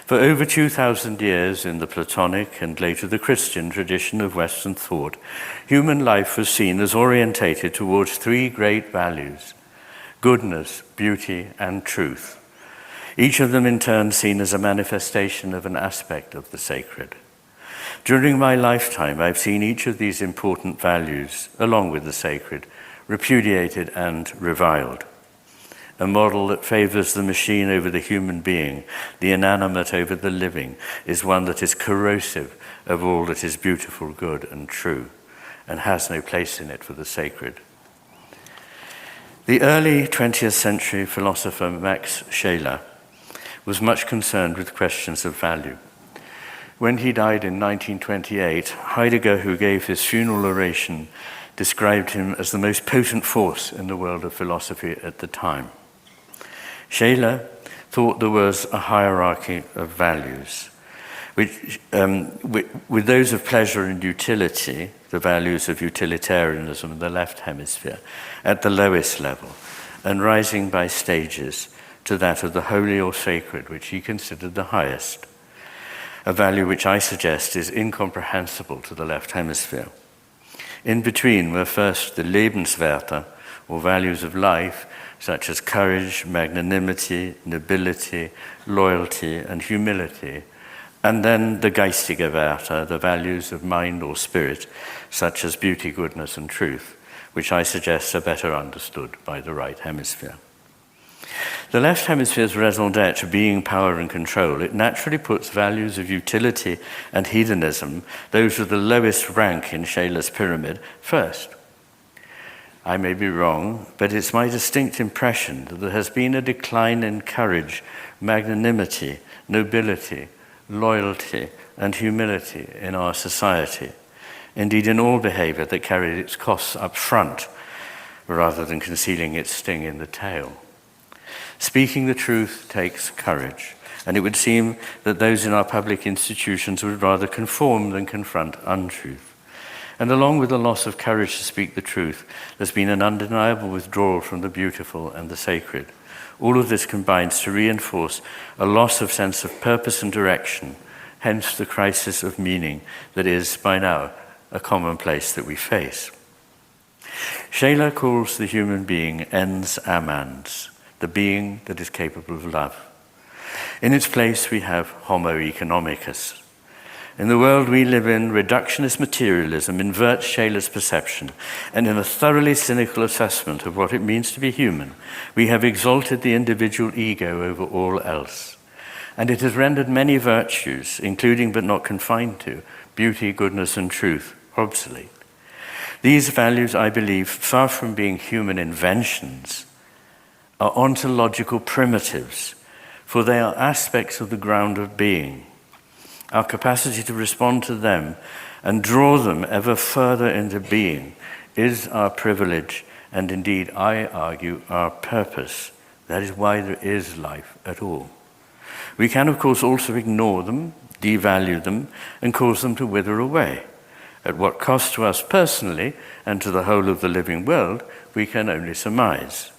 For over 2,000 years in the Platonic and later the Christian tradition of Western thought, human life was seen as orientated towards three great values: goodness, beauty, and truth. Each of them in turn seen as a manifestation of an aspect of the sacred. During my lifetime, I've seen each of these important values, along with the sacred, repudiated and reviled. A model that favors the machine over the human being, the inanimate over the living, is one that is corrosive of all that is beautiful, good, and true, and has no place in it for the sacred. The early 20th century philosopher Max Scheler was much concerned with questions of value. When he died in 1928, Heidegger, who gave his funeral oration, described him as the most potent force in the world of philosophy at the time. Scheler thought there was a hierarchy of values, which, with those of pleasure and utility, the values of utilitarianism in the left hemisphere, at the lowest level, and rising by stages to that of the holy or sacred, which he considered the highest, a value which I suggest is incomprehensible to the left hemisphere. In between were first the Lebenswerte, or values of life, such as courage, magnanimity, nobility, loyalty, and humility, and then the geistige Werte, the values of mind or spirit, such as beauty, goodness, and truth, which I suggest are better understood by the right hemisphere. The left hemisphere's raison d'etre being power and control, it naturally puts values of utility and hedonism, those of the lowest rank in Shayler's pyramid, first. I may be wrong, but it's my distinct impression that there has been a decline in courage, magnanimity, nobility, loyalty, and humility in our society. Indeed, in all behavior that carried its costs up front, rather than concealing its sting in the tail. Speaking the truth takes courage, and it would seem that those in our public institutions would rather conform than confront untruth. And along with the loss of courage to speak the truth, there's been an undeniable withdrawal from the beautiful and the sacred. All of this combines to reinforce a loss of sense of purpose and direction, hence the crisis of meaning that is, by now, a commonplace that we face. Shayler calls the human being ens amans, the being that is capable of love. In its place, we have Homo economicus. In the world we live in, reductionist materialism inverts Shayler's perception, and in a thoroughly cynical assessment of what it means to be human, we have exalted the individual ego over all else. And it has rendered many virtues, including but not confined to beauty, goodness, and truth, obsolete. These values, I believe, far from being human inventions, are ontological primitives, for they are aspects of the ground of being. Our capacity to respond to them and draw them ever further into being is our privilege, and indeed, I argue, our purpose. That is why there is life at all. We can, of course, also ignore them, devalue them, and cause them to wither away. At what cost to us personally and to the whole of the living world, we can only surmise.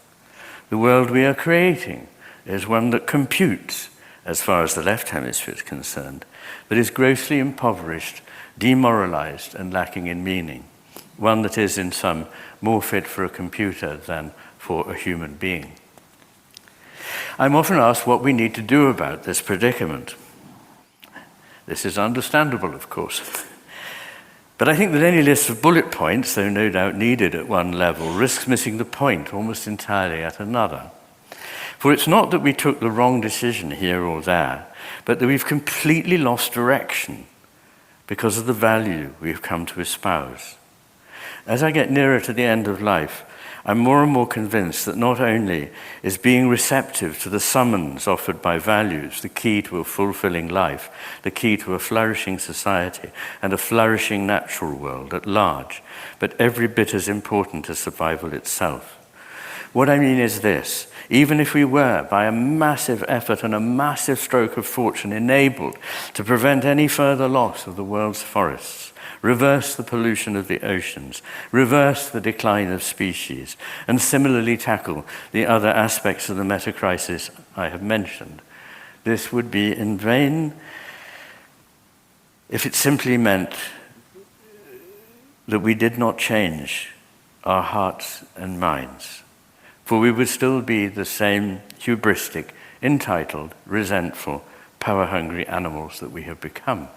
The world we are creating is one that computes, as far as the left hemisphere is concerned, but is grossly impoverished, demoralized, and lacking in meaning. One that is, in sum, more fit for a computer than for a human being. I'm often asked what we need to do about this predicament. This is understandable, of course. But I think that any list of bullet points, though no doubt needed at one level, risks missing the point almost entirely at another. For it's not that we took the wrong decision here or there, but that we've completely lost direction because of the value we've come to espouse. As I get nearer to the end of life, I'm more and more convinced that not only is being receptive to the summons offered by values the key to a fulfilling life, the key to a flourishing society and a flourishing natural world at large, but every bit as important as survival itself. What I mean is this: even if we were, by a massive effort and a massive stroke of fortune, enabled to prevent any further loss of the world's forests, reverse the pollution of the oceans, reverse the decline of species, and similarly tackle the other aspects of the metacrisis I have mentioned, this would be in vain if it simply meant that we did not change our hearts and minds. For we would still be the same hubristic, entitled, resentful, power-hungry animals that we have become.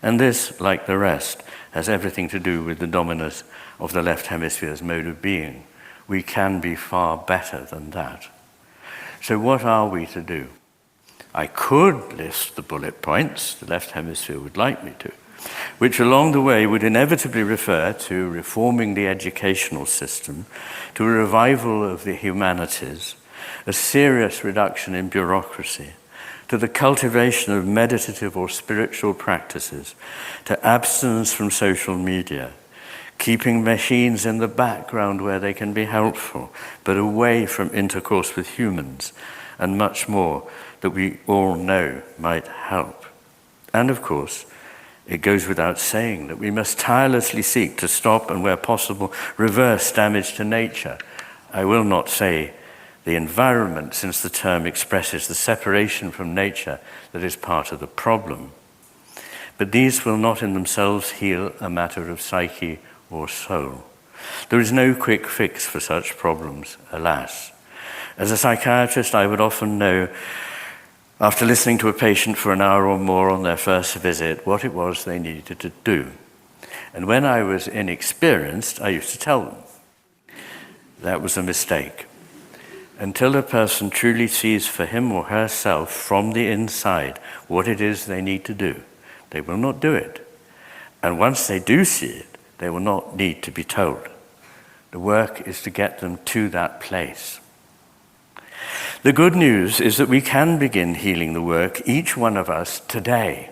And this, like the rest, has everything to do with the dominance of the left hemisphere's mode of being. We can be far better than that. So what are we to do? I could list the bullet points, the left hemisphere would like me to, which along the way would inevitably refer to reforming the educational system, to a revival of the humanities, a serious reduction in bureaucracy, to the cultivation of meditative or spiritual practices, to abstinence from social media, keeping machines in the background where they can be helpful, but away from intercourse with humans, and much more that we all know might help. And of course, it goes without saying that we must tirelessly seek to stop and, where possible, reverse damage to nature. I will not say the environment, since the term expresses the separation from nature that is part of the problem. But these will not in themselves heal a matter of psyche or soul. There is no quick fix for such problems, alas. As a psychiatrist, I would often know, after listening to a patient for an hour or more on their first visit, what it was they needed to do. And when I was inexperienced, I used to tell them. That was a mistake. until a person truly sees for him or herself from the inside what it is they need to do, they will not do it. And once they do see it, they will not need to be told. The work is to get them to that place. The good news is that we can begin healing the work, each one of us, today.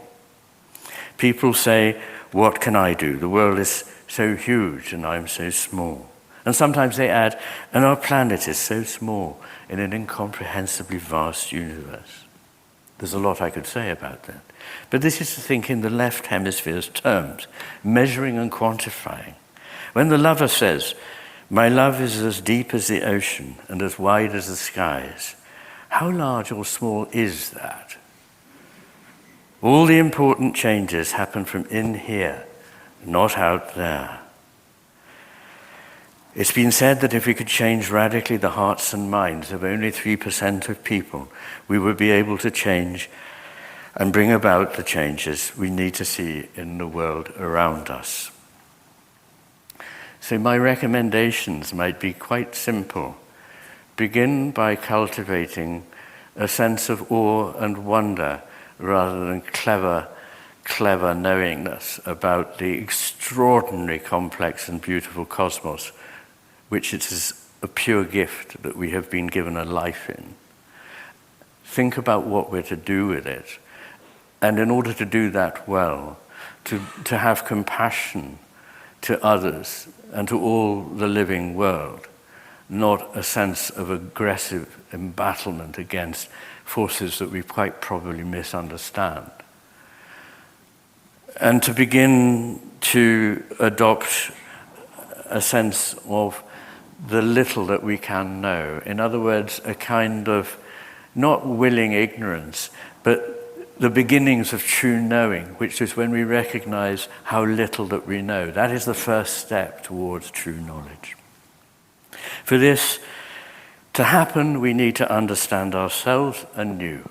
People say, what can I do? The world is so huge and I'm so small. And sometimes they add, and our planet is so small in an incomprehensibly vast universe. There's a lot I could say about that. But this is to think in the left hemisphere's terms, measuring and quantifying. When the lover says, my love is as deep as the ocean and as wide as the skies, how large or small is that? All the important changes happen from in here, not out there. It's been said that if we could change radically the hearts and minds of only 3% of people, we would be able to change and bring about the changes we need to see in the world around us. So my recommendations might be quite simple. Begin by cultivating a sense of awe and wonder rather than clever knowingness about the extraordinary complex and beautiful cosmos, which it is a pure gift that we have been given a life in. Think about what we're to do with it. And in order to do that well, to have compassion to others and to all the living world, not a sense of aggressive embattlement against forces that we quite probably misunderstand. And to begin to adopt a sense of the little that we can know. In other words, a kind of not willing ignorance, but the beginnings of true knowing, which is when we recognize how little that we know. That is the first step towards true knowledge. For this to happen, we need to understand ourselves anew.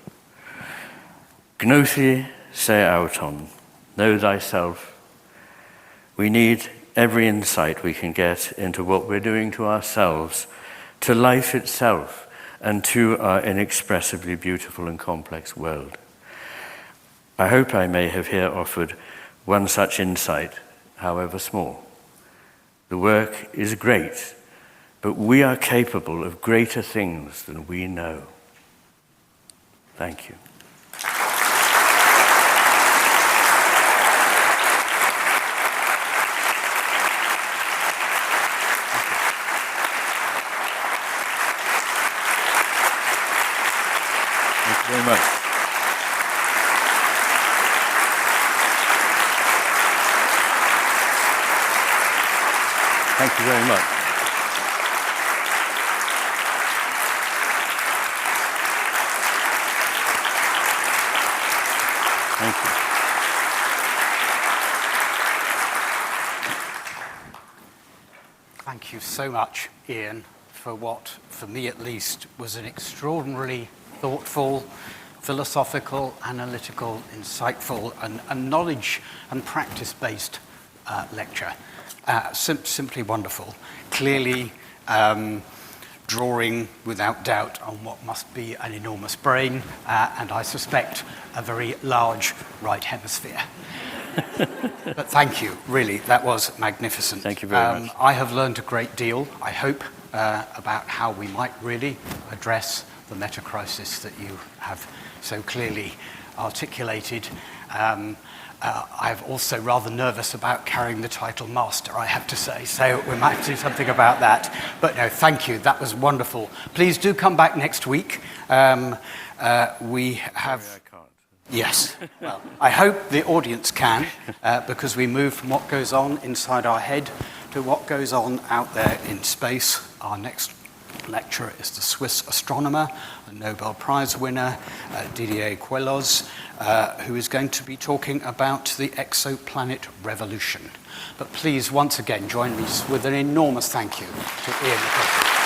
Gnothi se auton, know thyself. We need every insight we can get into what we're doing to ourselves, to life itself, and to our inexpressibly beautiful and complex world. I hope I may have here offered one such insight, however small. The work is great, but we are capable of greater things than we know. Thank you. Thank you very much. Thank you very much. Thank you. Thank you so much, Iain, for what, for me at least, was an extraordinarily thoughtful, philosophical, analytical, insightful, and knowledge and practice-based lecture. Simply wonderful. Clearly drawing without doubt on what must be an enormous brain, and I suspect a very large right hemisphere. But thank you, really, that was magnificent. Thank you very much. I have learned a great deal, I hope, about how we might really address the metacrisis that you have so clearly articulated. I'm also rather nervous about carrying the title Master, I have to say, so we might do something about that. But no, thank you, that was wonderful. Please do come back next week. We have... I can't. Yes, well, I hope the audience can, because we move from what goes on inside our head to what goes on out there in space. Our next lecturer is the Swiss astronomer, a Nobel Prize winner, Didier Queloz, who is going to be talking about the exoplanet revolution. But please, once again, join me with an enormous thank you to Iain McGilchrist.